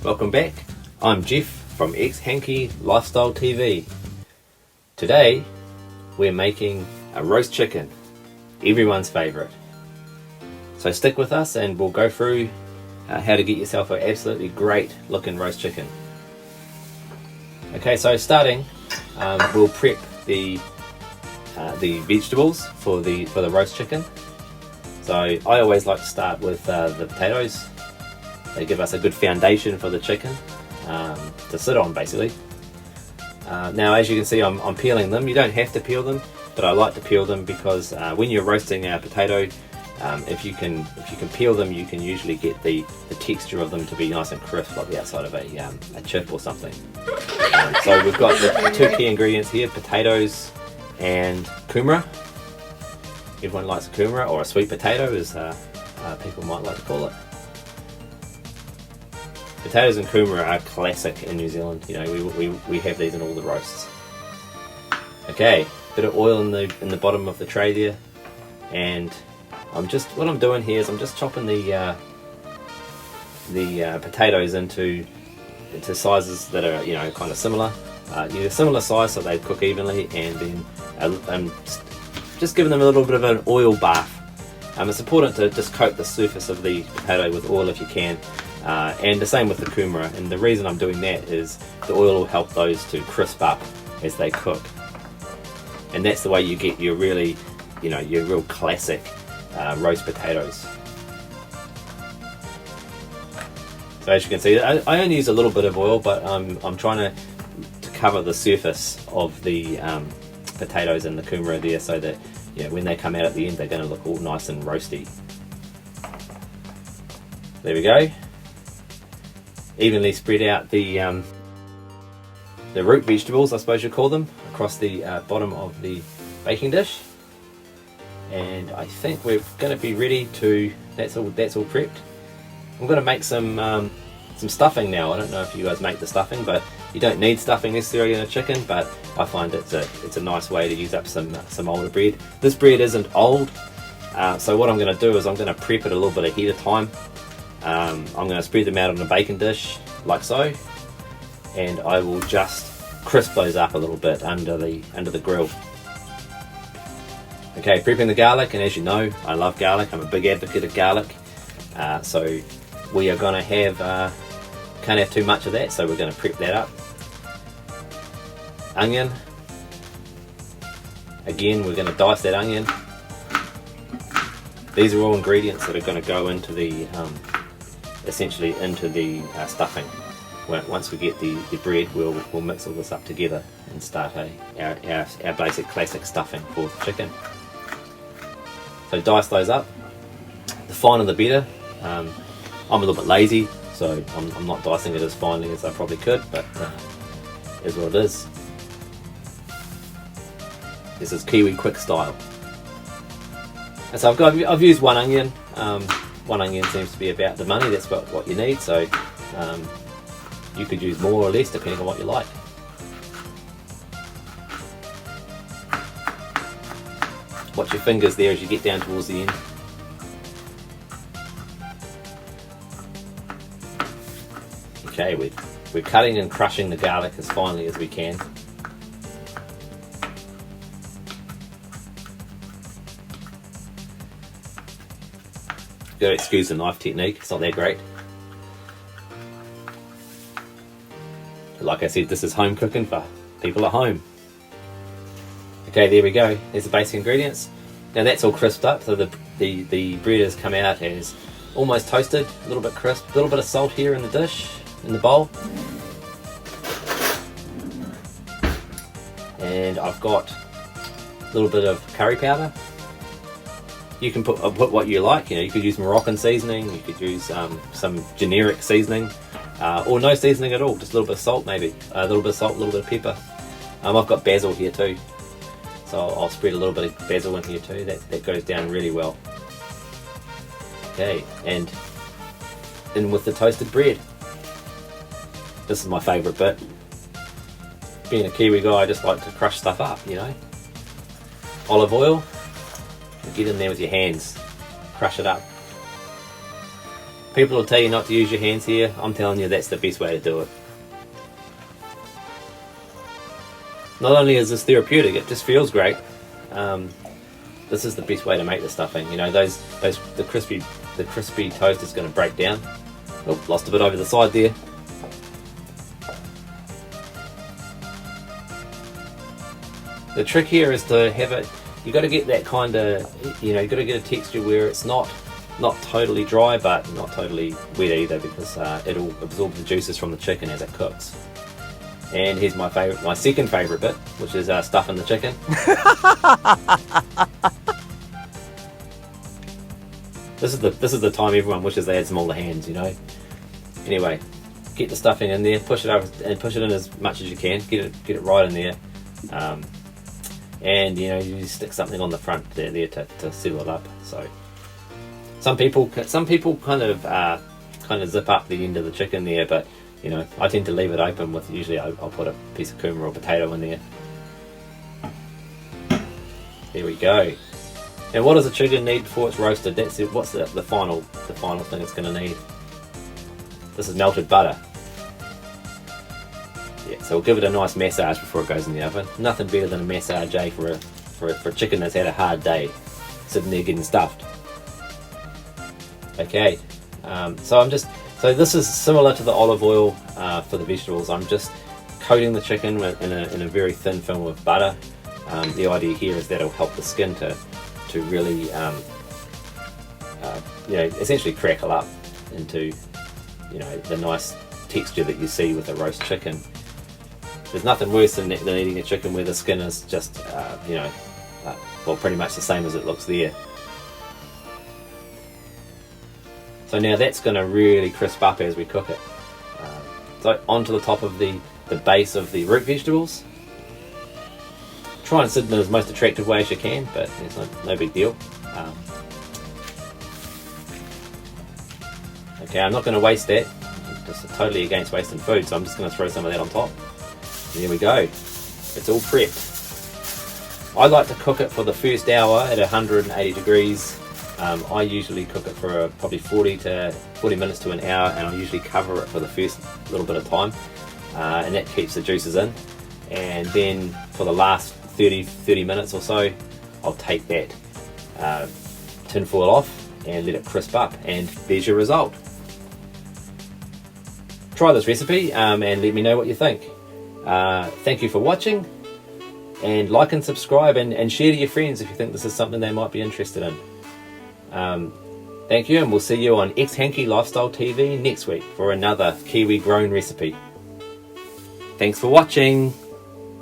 Welcome back. I'm Jeff from Hanky Lifestyle TV. Today we're making a roast chicken, everyone's favourite. So stick with us and we'll go through how to get yourself an absolutely great looking roast chicken. Okay, so starting, we'll prep the vegetables for the roast chicken. So I always like to start with the potatoes. They give us a good foundation for the chicken to sit on, basically. Now, as you can see, I'm peeling them. You don't have to peel them, but I like to peel them because when you're roasting a potato, if you can peel them, you can usually get the texture of them to be nice and crisp, like the outside of a chip or something. So we've got the two key ingredients here: potatoes and kumara. Everyone likes a kumara, or a sweet potato, as people might like to call it. Potatoes and kumara are classic in New Zealand. You know, we have these in all the roasts. Okay, bit of oil in the bottom of the tray there, and what I'm doing here is I'm just chopping the potatoes into sizes that are, you know, kind of similar. A similar size so they cook evenly, and then I'm just giving them a little bit of an oil bath. It's important to just coat the surface of the potato with oil if you can, and the same with the kumara. And the reason I'm doing that is the oil will help those to crisp up as they cook, and that's the way you get your really, you know, your real classic roast potatoes. So as you can see, I only use a little bit of oil, but I'm trying to cover the surface of the potatoes and the kumara there, so that, you know, when they come out at the end, they're going to look all nice and roasty. There we go. Evenly spread out the root vegetables, I suppose you call them, across the bottom of the baking dish. And I think we're going to be ready to. That's all prepped. I'm going to make some stuffing now. I don't know if you guys make the stuffing, but you don't need stuffing necessarily in a chicken, but I find it's a nice way to use up some older bread. This bread isn't old, so what I'm going to do is I'm going to prep it a little bit ahead of time. I'm going to spread them out on a baking dish like so, and I will just crisp those up a little bit under the grill. Okay, prepping the garlic, and as you know, I love garlic. I'm a big advocate of garlic, so we are going to have can't have too much of that, so we're going to prep that up. Onion, again, we're going to dice that onion. These are all ingredients that are going to go into the essentially into the stuffing. Once we get the bread, we'll mix all this up together and start our basic classic stuffing for the chicken. So dice those up. The finer the better. I'm a little bit lazy, so I'm not dicing it as finely as I probably could, but is what it is. This is Kiwi quick style. And so I've used one onion. One onion seems to be about the money. That's what you need. So you could use more or less depending on what you like. Watch your fingers there as you get down towards the end. Okay, we're cutting and crushing the garlic as finely as we can. You've got to excuse the knife technique, it's not that great. Like I said, this is home cooking for people at home. Okay, there we go. There's the basic ingredients. Now that's all crisped up, so the bread has come out as almost toasted, a little bit crisp, a little bit of salt here in the dish, in the bowl. And I've got a little bit of curry powder. You can put what you like. You know, you could use Moroccan seasoning, you could use some generic seasoning, or no seasoning at all, just a little bit of salt maybe. A little bit of salt, a little bit of pepper. I've got basil here too, so I'll spread a little bit of basil in here too. That goes down really well. Okay, and in with the toasted bread. This is my favourite bit. Being a Kiwi guy, I just like to crush stuff up, you know. Olive oil, get in there with your hands, crush it up. People will tell you not to use your hands here. I'm telling you that's the best way to do it. Not only is this therapeutic, it just feels great. This is the best way to make the stuffing. You know, the crispy toast is going to break down. Oh, lost a bit over the side there. The trick here is to have it. You got to get that kind of, you know, you got to get a texture where it's not totally dry, but not totally wet either, because it'll absorb the juices from the chicken as it cooks. And here's my second favourite bit, which is stuffing the chicken. This is the time everyone wishes they had smaller hands, you know. Anyway, get the stuffing in there, push it over, and push it in as much as you can. Get it right in there, and you know, you stick something on the front there to seal it up. So some people kind of zip up the end of the chicken there, but you know, I tend to leave it open with, usually I'll put a piece of kumara or potato in there. There we go. Now what does the chicken need before it's roasted? That's it. What's the final thing it's going to need? This is melted butter. Yeah, so we'll give it a nice massage before it goes in the oven. Nothing better than a massage, for a chicken that's had a hard day sitting there getting stuffed. Okay, so this is similar to the olive oil for the vegetables. I'm just coating the chicken in a very thin film of butter. The idea here is that it'll help the skin to really, you know, essentially crackle up into, you know, the nice texture that you see with a roast chicken. There's nothing worse than eating a chicken where the skin is just, you know, well, pretty much the same as it looks there. So now that's going to really crisp up as we cook it. So onto the top of the base of the root vegetables. Try and sit in as most attractive way as you can, but it's no big deal. Okay, I'm not going to waste that. I'm just totally against wasting food, so I'm just going to throw some of that on top. And there we go. It's all prepped. I like to cook it for the first hour at 180 degrees. I usually cook it for probably 40 minutes to an hour, and I usually cover it for the first little bit of time, and that keeps the juices in. And then for the last 30 minutes or so, I'll take that tin foil off and let it crisp up, and there's your result. Try this recipe and let me know what you think. Thank you for watching, and like and subscribe and share to your friends if you think this is something they might be interested in. Thank you, and we'll see you on Ex Hanky Lifestyle TV next week for another Kiwi grown recipe. Thanks for watching.